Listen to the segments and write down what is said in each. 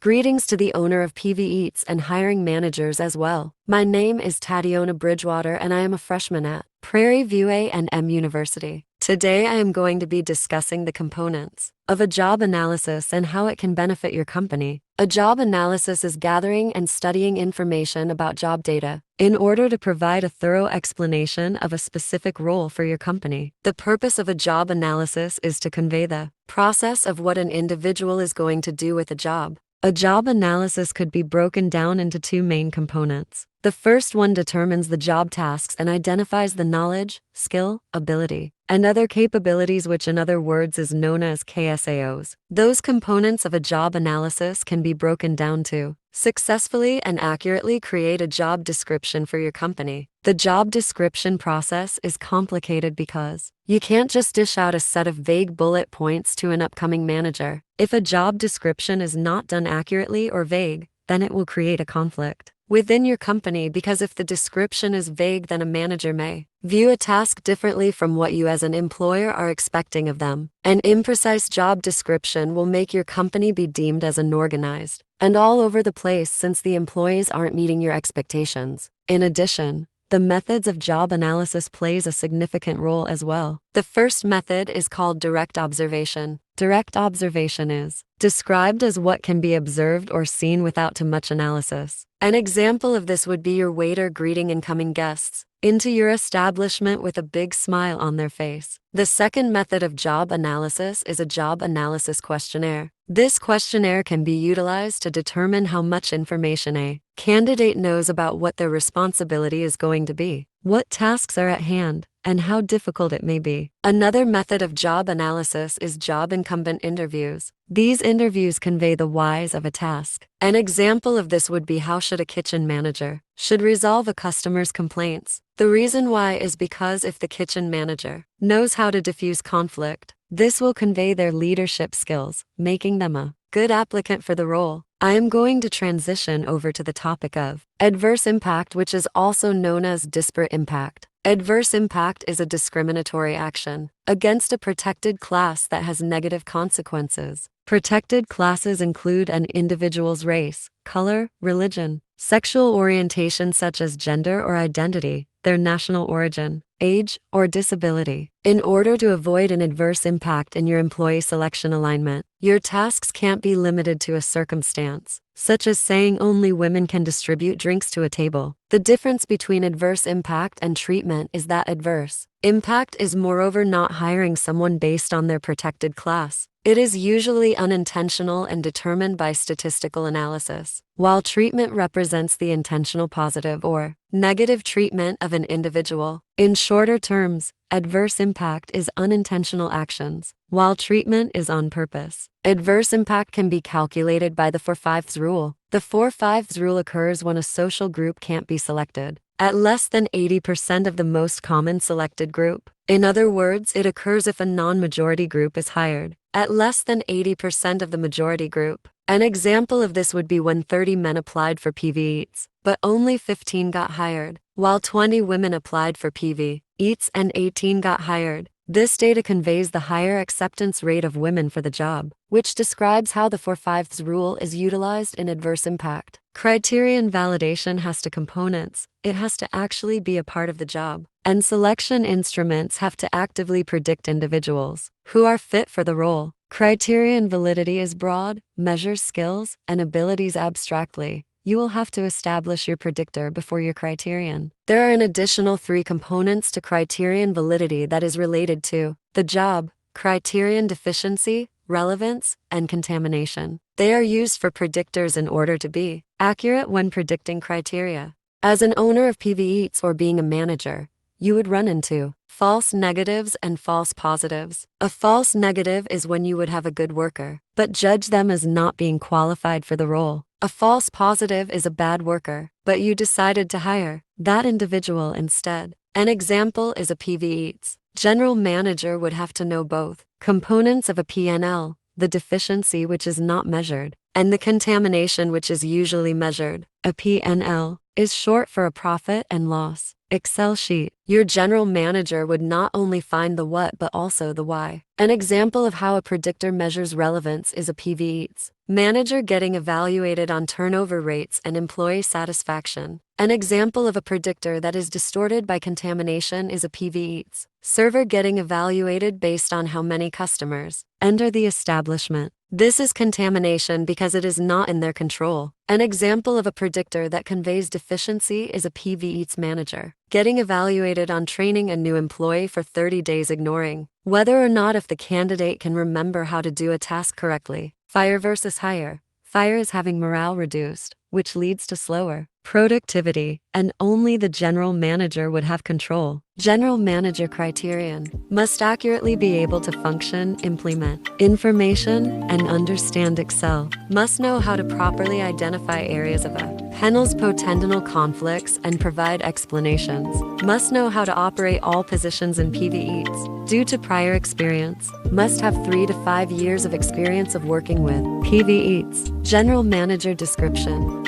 Greetings to the owner of PSYCH and hiring managers as well. My name is Tatiyona Bridgewater and I am a freshman at Prairie View A&M University. Today I am going to be discussing the components of a job analysis and how it can benefit your company. A job analysis is gathering and studying information about job data in order to provide a thorough explanation of a specific role for your company. The purpose of a job analysis is to convey the process of what an individual is going to do with a job. A job analysis could be broken down into two main components. The first one determines the job tasks and identifies the knowledge, skill, ability, and other capabilities, which in other words is known as KSAOs. Those components of a job analysis can be broken down to successfully and accurately create a job description for your company. The job description process is complicated because you can't just dish out a set of vague bullet points to an upcoming manager. If a job description is not done accurately or vague, then it will create a conflict within your company, because if the description is vague, then a manager may view a task differently from what you as an employer are expecting of them. An imprecise job description will make your company be deemed as unorganized and all over the place, since the employees aren't meeting your expectations. In addition, the methods of job analysis plays a significant role as well. The first method is called direct observation. Direct observation is described as what can be observed or seen without too much analysis. An example of this would be your waiter greeting incoming guests into your establishment with a big smile on their face. The second method of job analysis is a job analysis questionnaire. This questionnaire can be utilized to determine how much information a candidate knows about what their responsibility is going to be, what tasks are at hand, and how difficult it may be. Another method of job analysis is job incumbent interviews. These interviews convey the whys of a task. An example of this would be, how should a kitchen manager should resolve a customer's complaints? The reason why is because if the kitchen manager knows how to diffuse conflict, this will convey their leadership skills, making them a good applicant for the role. I am going to transition over to the topic of adverse impact, which is also known as disparate impact. Adverse impact is a discriminatory action against a protected class that has negative consequences. Protected classes include an individual's race, color, religion, sexual orientation such as gender or identity, their national origin, age, or disability. In order to avoid an adverse impact in your employee selection alignment, your tasks can't be limited to a circumstance, such as saying only women can distribute drinks to a table. The difference between adverse impact and treatment is that adverse impact is moreover not hiring someone based on their protected class. It is usually unintentional and determined by statistical analysis, while treatment represents the intentional positive or negative treatment of an individual. In shorter terms, adverse impact is unintentional actions, while treatment is on purpose. Adverse impact can be calculated by the 4/5 rule. The 4/5 rule occurs when a social group can't be selected at less than 80% of the most common selected group. In other words, it occurs if a non-majority group is hired at less than 80% of the majority group. An example of this would be when 30 men applied for PSYCH, but only 15 got hired, while 20 women applied for PSYCH and 18 got hired. This data conveys the higher acceptance rate of women for the job, which describes how the 4/5 rule is utilized in adverse impact. Criterion validation has two components. It has to actually be a part of the job, and selection instruments have to actively predict individuals who are fit for the role. Criterion validity is broad, measures skills and abilities abstractly. You will have to establish your predictor before your criterion. There are an additional 3 components to criterion validity that is related to the job: criterion deficiency, relevance, and contamination. They are used for predictors in order to be accurate when predicting criteria. As an owner of PSYCH or being a manager, you would run into false negatives and false positives. A false negative is when you would have a good worker, but judge them as not being qualified for the role. A false positive is a bad worker, but you decided to hire that individual instead. An example is a PSYCH general manager would have to know both components of a P&L, the deficiency which is not measured, and the contamination which is usually measured. A P&L is short for a profit and loss Excel sheet. Your general manager would not only find the what but also the why. An example of how a predictor measures relevance is a PVEATS manager getting evaluated on turnover rates and employee satisfaction. An example of a predictor that is distorted by contamination is a PVEATS server getting evaluated based on how many customers enter the establishment. This is contamination because it is not in their control. An example of a predictor that conveys deficiency is a PVEATS manager getting evaluated on training a new employee for 30 days, ignoring whether or not if the candidate can remember how to do a task correctly. Fire versus hire. Fire is having morale reduced, which leads to slower productivity, and only the general manager would have control. General manager criterion must accurately be able to function, implement information, and understand Excel. Must know how to properly identify areas of a panel's potential conflicts and provide explanations. Must know how to operate all positions in PVEATS due to prior experience. Must have 3 to 5 years of experience of working with PVEATS. General manager description.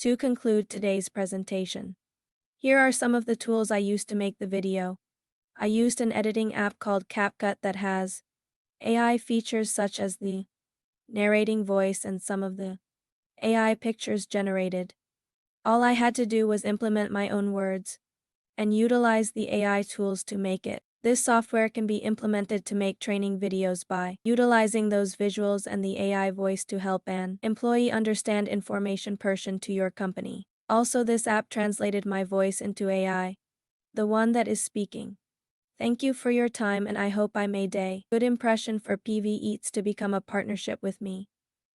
To conclude today's presentation, here are some of the tools I used to make the video. I used an editing app called CapCut that has AI features such as the narrating voice and some of the AI pictures generated. All I had to do was implement my own words and utilize the AI tools to make it. This software can be implemented to make training videos by utilizing those visuals and the AI voice to help an employee understand information person to your company. Also, this app translated my voice into AI, the one that is speaking. Thank you for your time, and I hope I made a good impression for PVEATS to become a partnership with me.